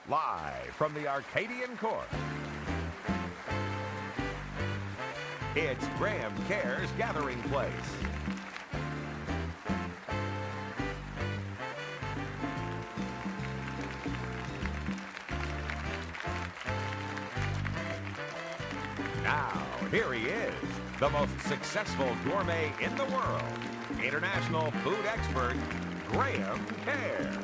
Live from the Arcadian Court, it's Graham Kerr's Gathering Place. Now, here he is, the most successful gourmet in the world, international food expert, Graham Kerr.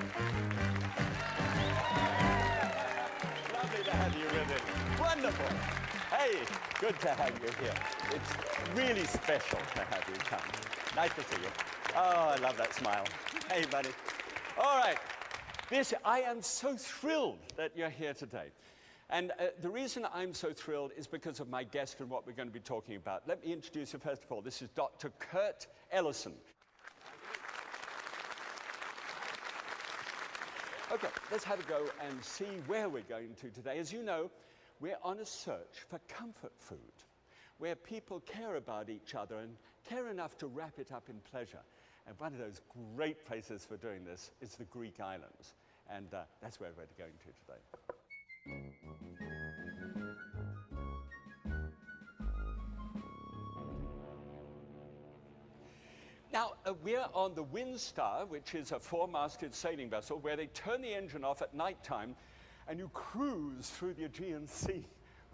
Lovely to have you with us. Wonderful. Hey, good to have you here. It's really special to have you come. Nice to see you. Oh, I love that smile. Hey, buddy. All right. I am so thrilled that you're here today. And the reason I'm so thrilled is because of my guest and what we're going to be talking about. Let me introduce you first of all. This is Dr. Kurt Ellison. Okay, let's have a go and see where we're going to today. As you know, we're on a search for comfort food, where people care about each other and care enough to wrap it up in pleasure. And one of those great places for doing this is the Greek islands. And that's where we're going to today. Now, we're on the Windstar, which is a four-masted sailing vessel where they turn the engine off at nighttime and you cruise through the Aegean Sea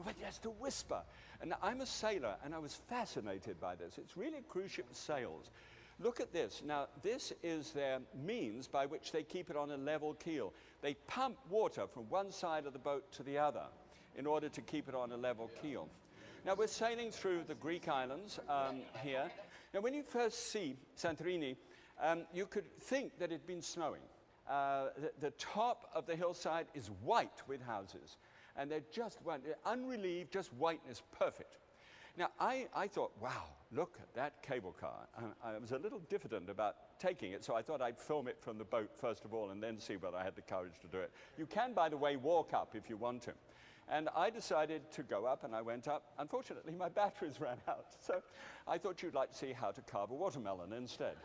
with just a whisper. And I'm a sailor, and I was fascinated by this. It's really a cruise ship with sails. Look at this. Now, this is their means by which they keep it on a level keel. They pump water from one side of the boat to the other in order to keep it on a level keel. Now, we're sailing through the Greek islands here. Now, when you first see Santorini, you could think that it had been snowing. The top of the hillside is white with houses, and they're just unrelieved, just whiteness, perfect. Now, I thought, wow, look at that cable car. I was a little diffident about taking it, so I thought I'd film it from the boat first of all and then see whether I had the courage to do it. You can, by the way, walk up if you want to. And I decided to go up, and I went up. Unfortunately, my batteries ran out, so I thought you'd like to see how to carve a watermelon instead.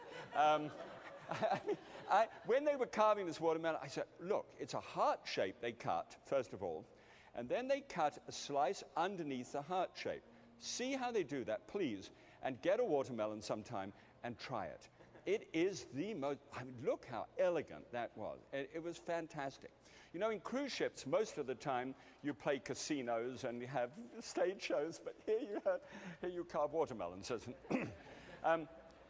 When they were carving this watermelon, I said, look, it's a heart shape they cut, first of all, and then they cut a slice underneath the heart shape. See how they do that, please, and get a watermelon sometime and try it. It is the most, look how elegant that was. It was fantastic. You know, in cruise ships, most of the time, you play casinos and you have stage shows, but here you carve watermelons.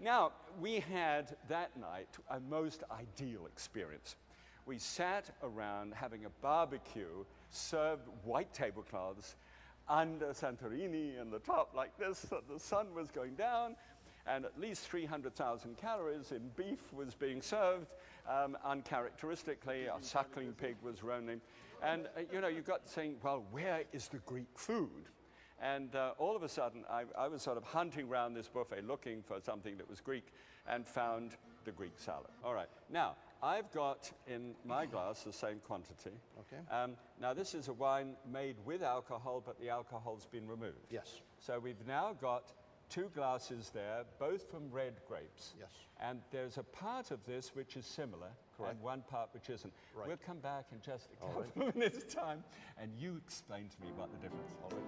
Now, we had that night a most ideal experience. We sat around having a barbecue, served white tablecloths under Santorini in the top like this, so the sun was going down, and at least 300,000 calories in beef was being served. Uncharacteristically, a suckling pig was roaming. And, you got saying, well, where is the Greek food? And all of a sudden, I was sort of hunting around this buffet looking for something that was Greek and found the Greek salad. All right. Now, I've got in my glass the same quantity. Okay. Now, this is a wine made with alcohol, but the alcohol's been removed. Yes. So we've now got 2 glasses there, both from red grapes. Yes. And there's a part of this which is similar, correct, and one part which isn't. Right. We'll come back in just a couple of minutes' time, and you explain to me what the difference is. All right.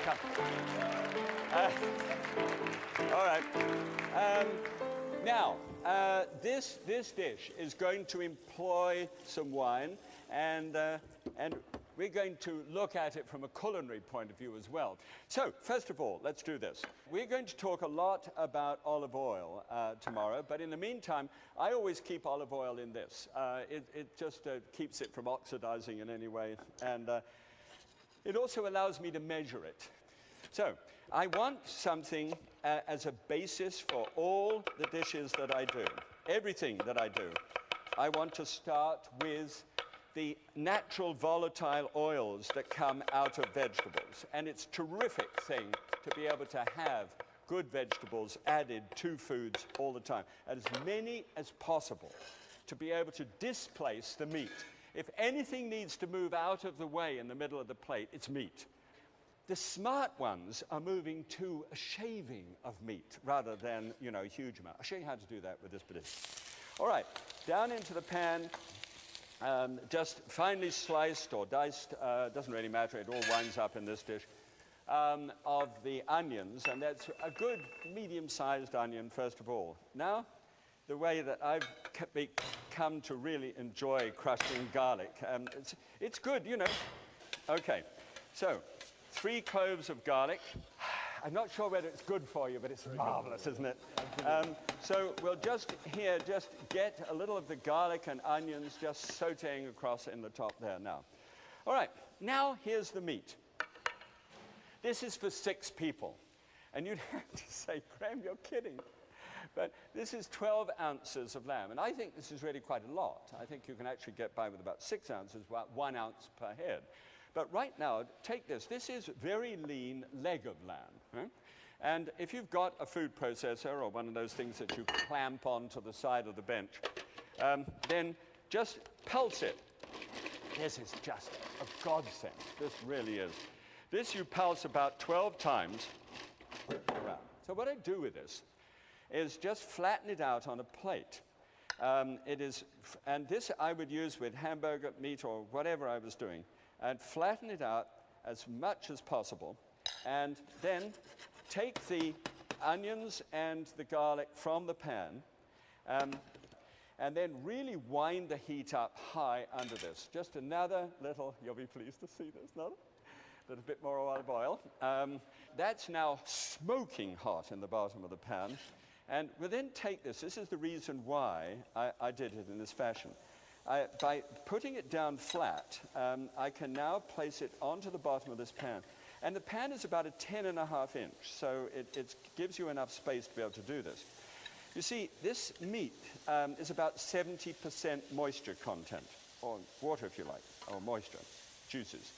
come. All right. Now, this dish is going to employ some wine, and we're going to look at it from a culinary point of view as well. So, first of all, let's do this. We're going to talk a lot about olive oil tomorrow, but in the meantime, I always keep olive oil in this. It just keeps it from oxidizing in any way, and it also allows me to measure it. So, I want something as a basis for all the dishes that I do, everything that I do. I want to start with the natural volatile oils that come out of vegetables. And it's a terrific thing to be able to have good vegetables added to foods all the time, as many as possible, to be able to displace the meat. If anything needs to move out of the way in the middle of the plate, it's meat. The smart ones are moving to a shaving of meat rather than, a huge amount. I'll show you how to do that with this particular. All right, down into the pan, just finely sliced or diced, doesn't really matter, it all winds up in this dish, of the onions, and that's a good medium-sized onion, first of all. Now, the way that I've come to really enjoy crushing garlic, it's good, Okay, so 3 cloves of garlic. I'm not sure whether it's good for you, but it's marvelous, isn't it? So we'll just get a little of the garlic and onions just sauteing across in the top there now. All right, now here's the meat. This is for 6 people. And you'd have to say, Graham, you're kidding. But this is 12 ounces of lamb. And I think this is really quite a lot. I think you can actually get by with about 6 ounces, about 1 ounce per head. But right now, take this. This is very lean leg of lamb. Right? And if you've got a food processor or one of those things that you clamp onto the side of the bench, then just pulse it. This is just a godsend. This really is. This you pulse about 12 times around. So what I do with this is just flatten it out on a plate. And this I would use with hamburger meat or whatever I was doing, and flatten it out as much as possible, and then take the onions and the garlic from the pan, and then really wind the heat up high under this. Just another little, you'll be pleased to see this, another little bit more olive oil. That's now smoking hot in the bottom of the pan, and we'll then take this. This is the reason why I did it in this fashion. By putting it down flat, I can now place it onto the bottom of this pan. And the pan is about a 10.5 inch, so it gives you enough space to be able to do this. You see, this meat is about 70% moisture content, or water if you like, or moisture, juices.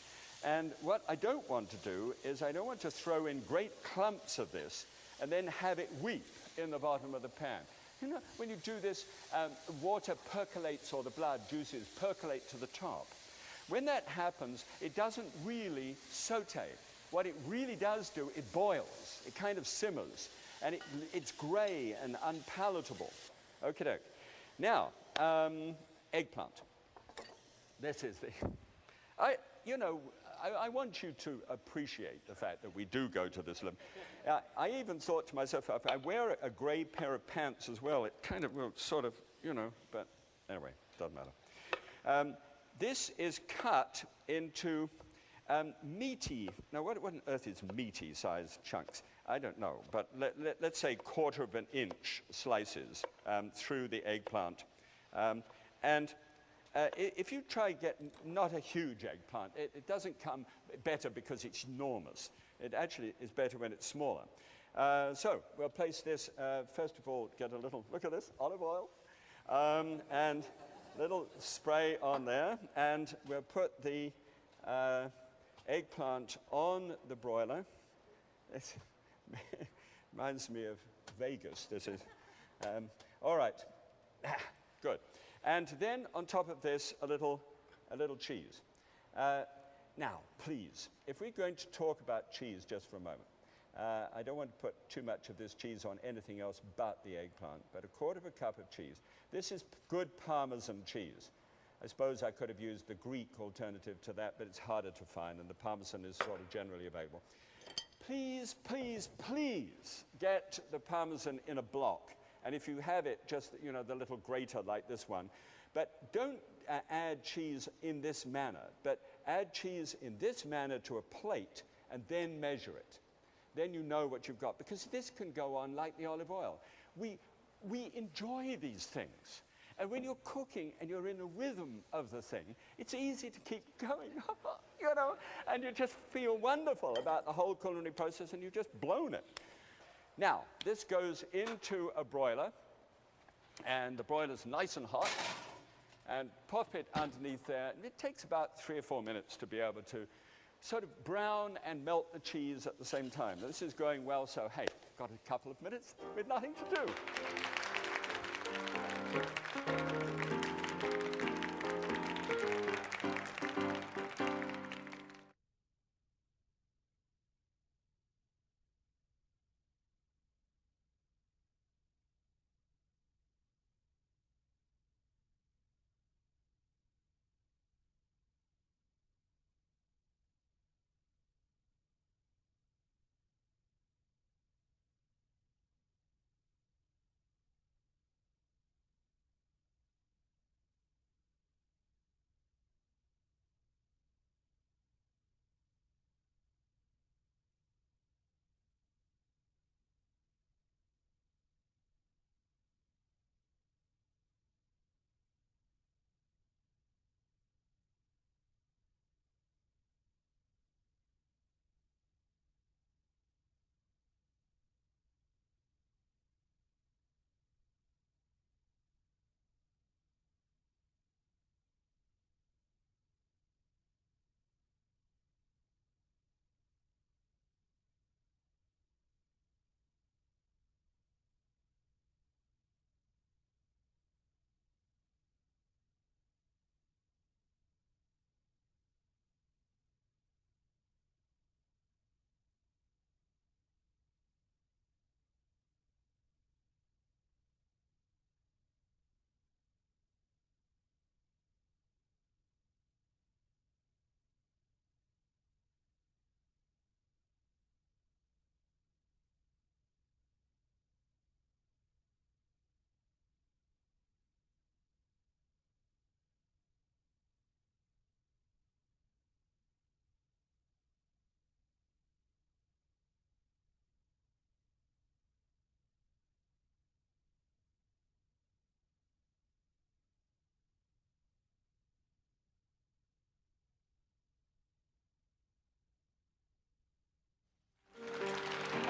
And what I don't want to do is I don't want to throw in great clumps of this and then have it weep in the bottom of the pan. When you do this, water percolates, or the blood juices percolate to the top. When that happens, it doesn't really saute. What it really does do, it boils. It kind of simmers. And it's gray and unpalatable. Okie doke. Now, eggplant. This is the... I want you to appreciate the fact that we do go to this limit. I even thought to myself, if I wear a gray pair of pants as well, it kind of will sort of, but anyway, doesn't matter. This is cut into meaty, now what on earth is meaty sized chunks? I don't know, but let's say 1/4 of an inch slices through the eggplant. If you try get not a huge eggplant, it doesn't come better because it's enormous. It actually is better when it's smaller. So we'll place this, first of all, get a little, look at this, olive oil, and little spray on there, and we'll put the eggplant on the broiler. It reminds me of Vegas, this is. All right, good. And then on top of this, a little cheese. Now, please, if we're going to talk about cheese just for a moment, I don't want to put too much of this cheese on anything else but the eggplant, but 1/4 cup of cheese. This is good Parmesan cheese. I suppose I could have used the Greek alternative to that, but it's harder to find, and the Parmesan is sort of generally available. please, please, please get the Parmesan in a block. And if you have it, just, you know, the little grater like this one. But don't add cheese in this manner, but add cheese in this manner to a plate and then measure it. Then you know what you've got, because this can go on like the olive oil. We enjoy these things. And when you're cooking and you're in the rhythm of the thing, it's easy to keep going, you know, and you just feel wonderful about the whole culinary process, and you've just blown it. Now, this goes into a broiler, and the broiler's nice and hot, and pop it underneath there. And it takes about 3 or 4 minutes to be able to sort of brown and melt the cheese at the same time. This is going well, so hey, got a couple of minutes with nothing to do.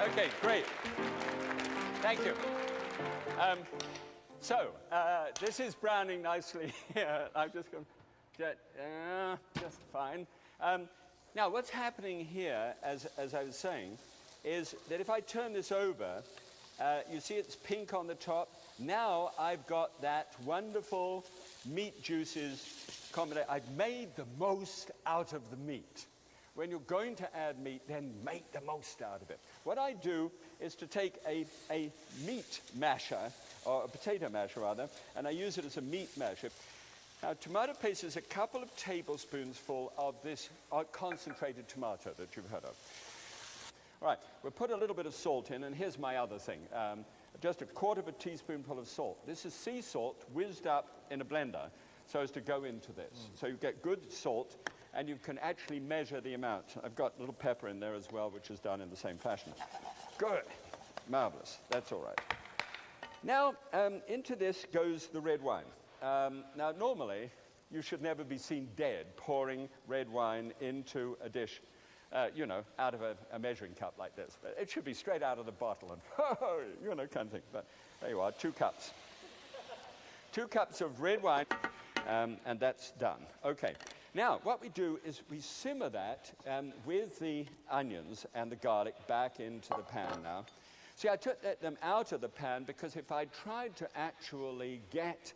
Okay, great. Thank you. This is browning nicely here. I'm just going to just fine. Now, what's happening here, as I was saying, is that if I turn this over, you see it's pink on the top. Now I've got that wonderful meat juices combination. I've made the most out of the meat. When you're going to add meat, then make the most out of it. What I do is to take a meat masher, or a potato masher rather, and I use it as a meat masher. Now, tomato paste is a couple of tablespoons full of this concentrated tomato that you've heard of. All right, we'll put a little bit of salt in, and here's my other thing. Just a quarter of a teaspoonful of salt. This is sea salt whizzed up in a blender so as to go into this. So you get good salt, and you can actually measure the amount. I've got a little pepper in there as well, which is done in the same fashion. Good. Marvelous. That's all right. Now, into this goes the red wine. Now, normally, you should never be seen dead pouring red wine into a dish, you know, out of a measuring cup like this. But it should be straight out of the bottle and, you know, kind of thing. But there you are, 2 cups. 2 cups of red wine, and that's done. Okay. Now, what we do is we simmer that with the onions and the garlic back into the pan now. See, I took them out of the pan because if I tried to actually get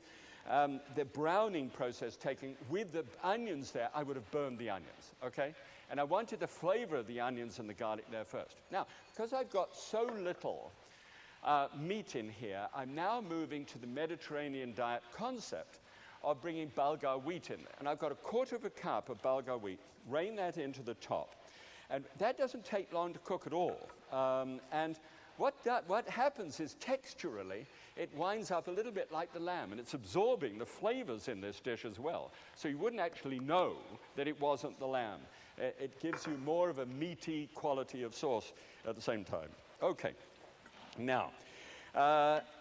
the browning process taken with the onions there, I would have burned the onions, okay? And I wanted the flavor of the onions and the garlic there first. Now, because I've got so little meat in here, I'm now moving to the Mediterranean diet concept of bringing Bulgar wheat in. And I've got a quarter of a cup of Bulgar wheat. Rain that into the top. And that doesn't take long to cook at all. And what happens is texturally, it winds up a little bit like the lamb, and it's absorbing the flavors in this dish as well. So you wouldn't actually know that it wasn't the lamb. It gives you more of a meaty quality of sauce at the same time. Okay, now,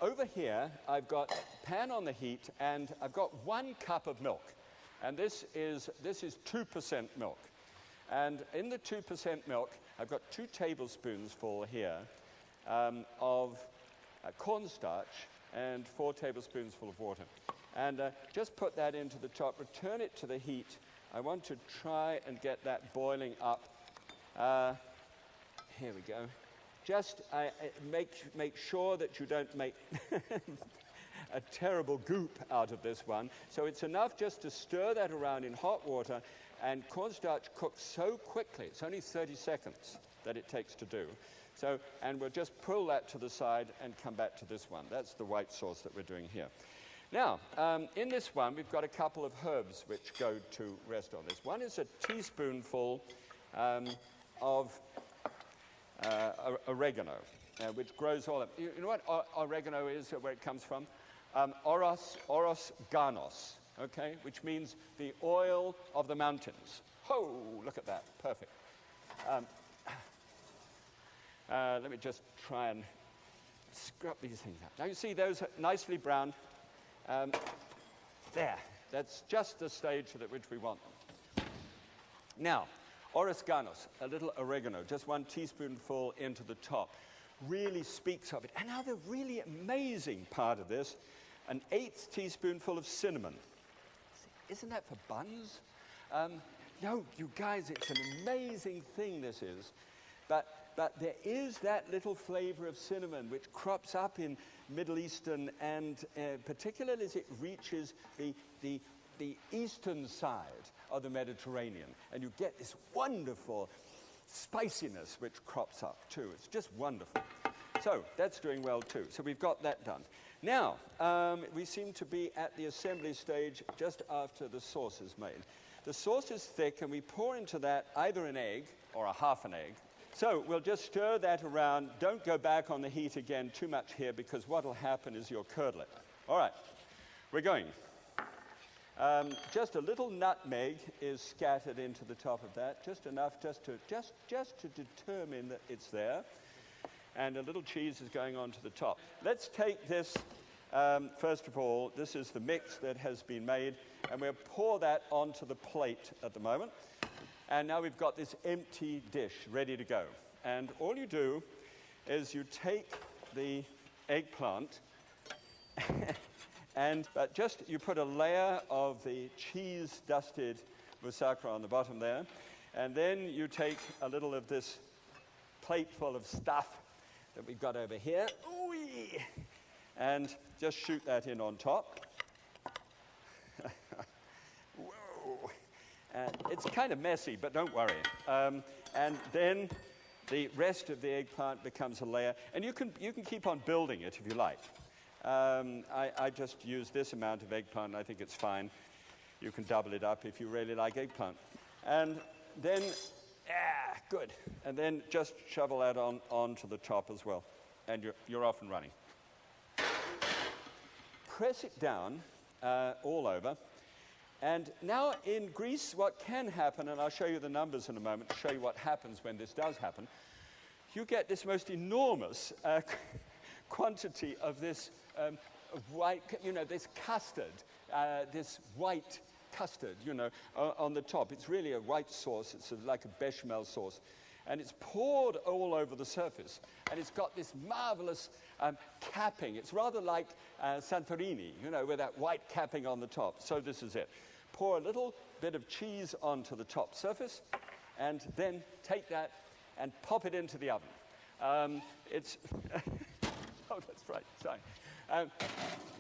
over here, I've got a pan on the heat, and I've got 1 cup of milk. And this is 2% milk. And in the 2% milk, I've got 2 tablespoons full here of cornstarch and 4 tablespoons full of water. And just put that into the top, return it to the heat. I want to try and get that boiling up. Here we go. Just make sure that you don't make a terrible goop out of this one. So it's enough just to stir that around in hot water, and cornstarch cooks so quickly. It's only 30 seconds that it takes to do. So, and we'll just pull that to the side and come back to this one. That's the white sauce that we're doing here. Now, in this one, we've got a couple of herbs which go to rest on this. One is a teaspoonful of oregano, which grows all up. You know what oregano is, where it comes from? Oros ganos, okay, which means the oil of the mountains. Oh, look at that, perfect. Let me just try and scrub these things out. Now you see those are nicely browned. There, that's just the stage at which we want them. Now, oros ganos, a little oregano, just 1 teaspoonful into the top, really speaks of it. And now the really amazing part of this, an 1/8 teaspoonful of cinnamon. Isn't that for buns? No, you guys, it's an amazing thing, this is. But there is that little flavor of cinnamon which crops up in Middle Eastern, and particularly as it reaches the eastern side of the Mediterranean. And you get this wonderful spiciness which crops up too. It's just wonderful. So that's doing well too. So we've got that done. Now, we seem to be at the assembly stage just after the sauce is made. The sauce is thick, and we pour into that either an egg or a half an egg. So we'll just stir that around. Don't go back on the heat again too much here, because what will happen is you'll curdle it. All right, we're going. Just a little nutmeg is scattered into the top of that, just enough just to determine that it's there. And a little cheese is going on to the top. Let's take this, first of all, this is the mix that has been made, and we'll pour that onto the plate at the moment. And now we've got this empty dish ready to go. And all you do is you take the eggplant and you put a layer of the cheese-dusted moussaka on the bottom there. And then you take a little of this plate full of stuff that we've got over here. Ooh-wee, and just shoot that in on top. Whoa. It's kind of messy, but don't worry. And then the rest of the eggplant becomes a layer. And you can keep on building it if you like. I just use this amount of eggplant. I think it's fine. You can double it up if you really like eggplant. And then, good. And then just shovel that onto the top as well. And you're off and running. Press it down all over. And now in Greece, what can happen, and I'll show you the numbers in a moment to show you what happens when this does happen, you get this most enormous quantity of this white, this custard, this white custard, on the top. It's really a white sauce. It's like a bechamel sauce. And it's poured all over the surface. And it's got this marvelous capping. It's rather like Santorini, with that white capping on the top. So this is it. Pour a little bit of cheese onto the top surface, and then take that and pop it into the oven. It's... oh, that's right, sorry.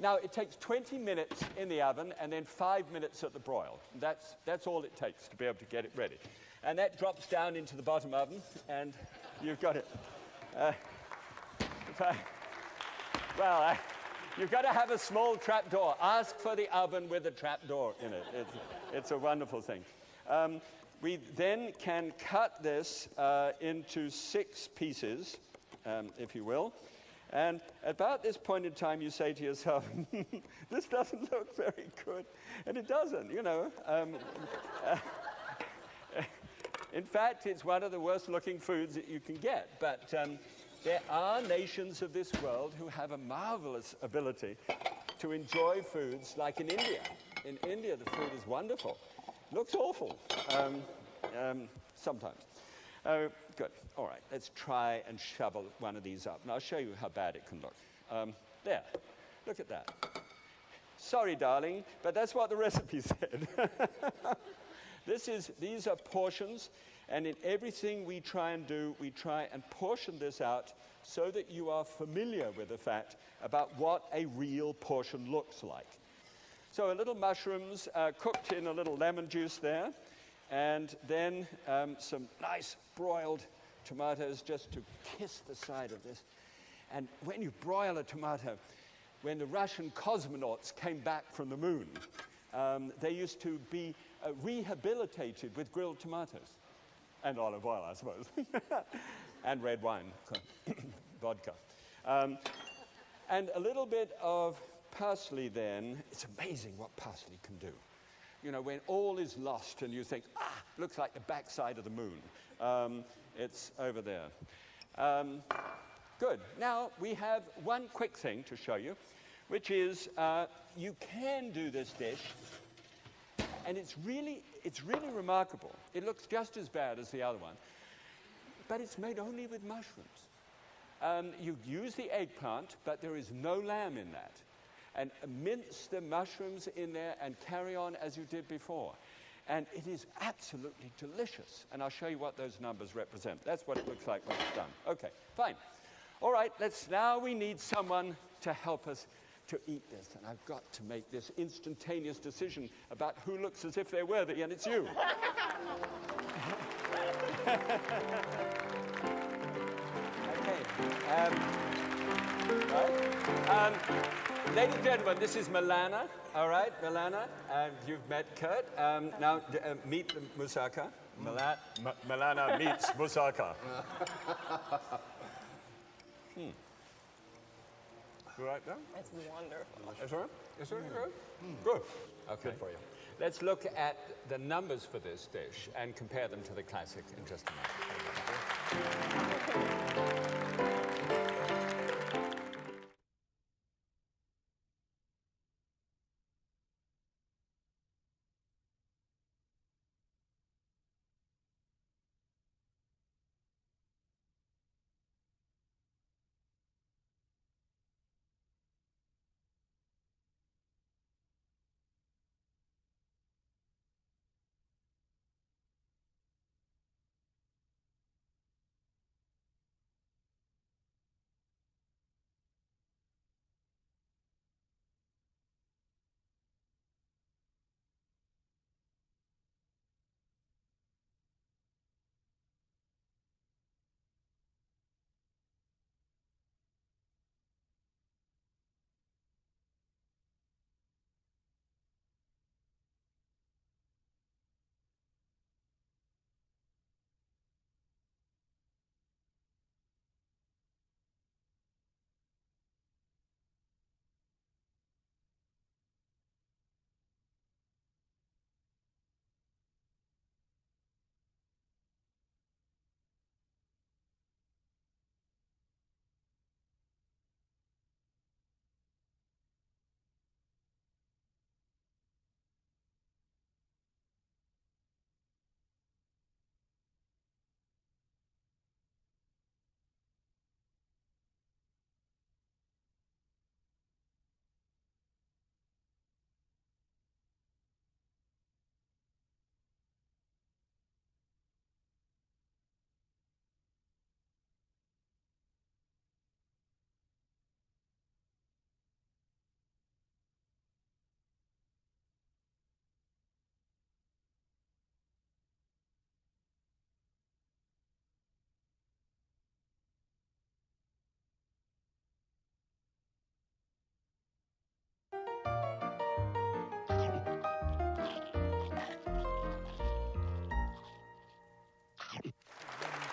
Now, it takes 20 minutes in the oven and then 5 minutes at the broil. That's all it takes to be able to get it ready. And that drops down into the bottom oven, and you've got it. You've got to have a small trapdoor. Ask for the oven with a trapdoor in it. It's a wonderful thing. We then can cut this into 6 pieces, if you will. And about this point in time, you say to yourself, this doesn't look very good. And it doesn't, you know. In fact, it's one of the worst looking foods that you can get. But there are nations of this world who have a marvelous ability to enjoy foods, like in India. In India, the food is wonderful. Looks awful sometimes. Good. All right. Let's try and shovel one of these up. And I'll show you how bad it can look. There. Look at that. Sorry, darling, but that's what the recipe said. These are portions, and in everything we try and do, we try and portion this out so that you are familiar with the fact about what a real portion looks like. So a little mushrooms cooked in a little lemon juice there, and then some nice broiled tomatoes just to kiss the side of this. And when you broil a tomato, when the Russian cosmonauts came back from the moon, they used to be rehabilitated with grilled tomatoes. And olive oil, I suppose. And red wine, vodka. And a little bit of parsley then. It's amazing what parsley can do. You know, when all is lost and you think, looks like the backside of the moon. It's over there. Good. Now, we have one quick thing to show you, which is you can do this dish, and it's really remarkable. It looks just as bad as the other one, but it's made only with mushrooms. You use the eggplant, but there is no lamb in that. And mince the mushrooms in there and carry on as you did before. And it is absolutely delicious. And I'll show you what those numbers represent. That's what it looks like when it's done. Okay, fine. All right, now we need someone to help us to eat this. And I've got to make this instantaneous decision about who looks as if they're worthy, and it's you. Okay. Ladies and gentlemen, this is Milana. All right, Milana. You've met Kurt. Now, meet Moussaka. Milana meets Moussaka. You right now? It's wonderful. That's all right? Is it good? Good. Okay. Good for you. Let's look at the numbers for this dish and compare them to the classic in just a moment.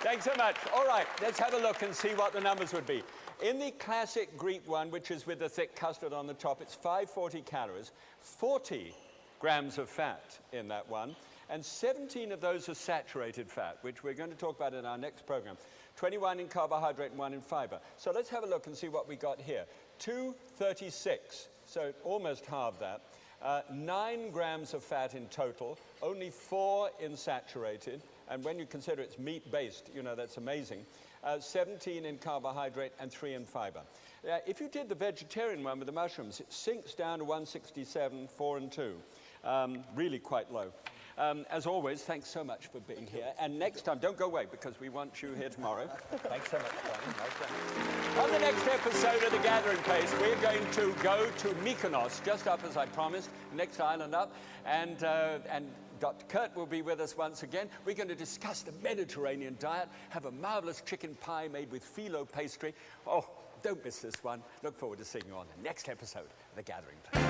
Thanks so much. All right, let's have a look and see what the numbers would be. In the classic Greek one, which is with the thick custard on the top, it's 540 calories, 40 grams of fat in that one, and 17 of those are saturated fat, which we're going to talk about in our next program. 21 in carbohydrate and 1 in fiber. So let's have a look and see what we got here. 236, so almost half that. 9 grams of fat in total, only 4 in saturated, and when you consider it's meat-based, you know, that's amazing. 17 in carbohydrate and 3 in fiber. If you did the vegetarian one with the mushrooms, it sinks down to 167, 4 and 2. Really quite low. As always, thanks so much for being here. And next time, don't go away, because we want you here tomorrow. Thanks so much, Tony. On the next episode of The Gathering Place, we're going to go to Mykonos, just up as I promised, next island up. And Dr. Kerr will be with us once again. We're going to discuss the Mediterranean diet, have a marvelous chicken pie made with phyllo pastry. Oh, don't miss this one. Look forward to seeing you on the next episode of The Gathering Place.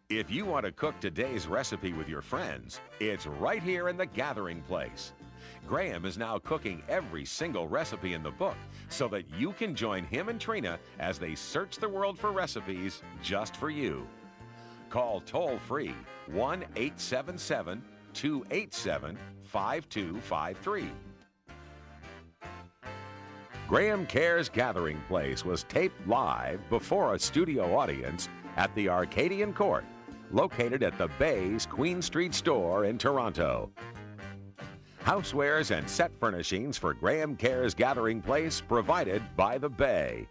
If you want to cook today's recipe with your friends, it's right here in The Gathering Place. Graham is now cooking every single recipe in the book so that you can join him and Trina as they search the world for recipes just for you. Call toll-free 1-877-287-5253. Graham Kerr's Gathering Place was taped live before a studio audience at the Arcadian Court, located at the Bay's Queen Street store in Toronto. Housewares and set furnishings for Graham Kerr's Gathering Place provided by the Bay.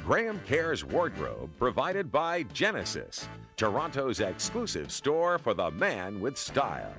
Graham Kerr's wardrobe provided by Genesis, Toronto's exclusive store for the man with style.